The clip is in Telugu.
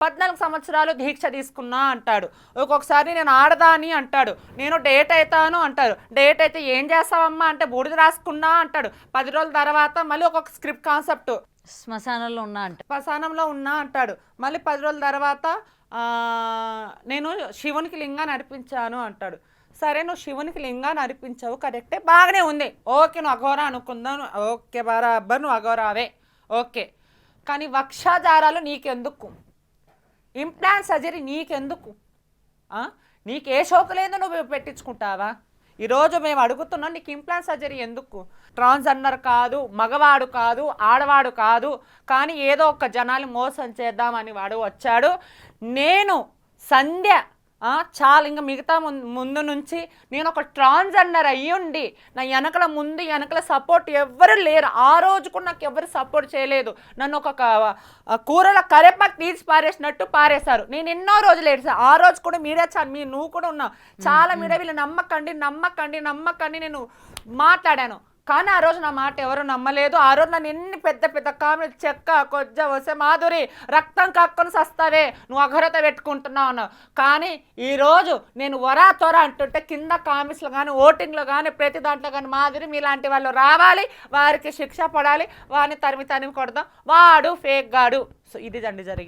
14 సంవత్సరాలు దీక్ష తీసుకున్నా అంటాడు. ఒక్కొక్కసారి నేను ఆడదాని అంటాడు. నేను డేట్ అవుతాను అంటాడు. డేట్ అయితే ఏం చేస్తావమ్మా అంటే బూడిద రాసుకున్నా అంటాడు. 10 రోజుల తర్వాత మళ్ళీ ఒక్కొక్క స్క్రిప్ట్ కాన్సెప్ట్ శ్మశానంలో ఉన్నా అంటాడు. మళ్ళీ 10 రోజుల తర్వాత నేను శివునికి లింగాన్ని అర్పించాను అంటాడు. సరే నువ్వు శివునికి లింగాన్ని అర్పించావు కరెక్టే, బాగానే ఉంది, ఓకే నువ్వు అఘోరా అనుకుందాను, ఓకే బరాబర్ నువ్వు అఘోరావే, ఓకే. కానీ వక్షాచారాలు నీకెందుకు? ఇంప్లాంట్ సర్జరీ నీకెందుకు? నీకు ఏ షోకు లేదో నువ్వు పెట్టించుకుంటావా? ఈరోజు మేము అడుగుతున్నాం, నీకు ఇంప్లాంట్ సర్జరీ ఎందుకు? ట్రాన్స్జెండర్ కాదు, మగవాడు కాదు, ఆడవాడు కాదు, కానీ ఏదో ఒక జనాలు మోసం చేద్దామని వాడు వచ్చాడు. నేను సంధ్య చాలా ఇంకా మిగతా ముందు నుంచి నేను ఒక ట్రాన్స్జెండర్ అయ్యుండి నా వెనకల సపోర్ట్ ఎవ్వరు లేరు. ఆ రోజు కూడా నాకు ఎవరు సపోర్ట్ చేయలేదు. నన్ను ఒక కూరల కరేపాకు తీసి పారేసినట్టు పారేశారు. నేను ఎన్నో రోజులు ఏడ్చాను. ఆ రోజు కూడా మీరే నువ్వు కూడా ఉన్నావు. చాలా మీడియా వీళ్ళు నమ్మకండి నేను మాట్లాడాను. కానీ ఆ రోజు నా మాట ఎవరు నమ్మలేదు. ఆ రోజు నన్ను ఎన్ని పెద్ద పెద్ద కామెంట్ చెక్క కొజ్జ వస్తే మాధురి రక్తం కక్కుని సస్తావే, నువ్వు అఘోరత పెట్టుకుంటున్నావు అన్నావు. కానీ ఈరోజు నేను వరా త్వర అంటుంటే కింద కామెంట్స్లో కానీ ఓటింగ్లో కానీ ప్రతి దాంట్లో కానీ మాధురి మీలాంటి వాళ్ళు రావాలి, వారికి శిక్ష పడాలి, వారిని తరిమి కొడదాం, వాడు ఫేక్ గాడు. సో ఇది జరిగింది.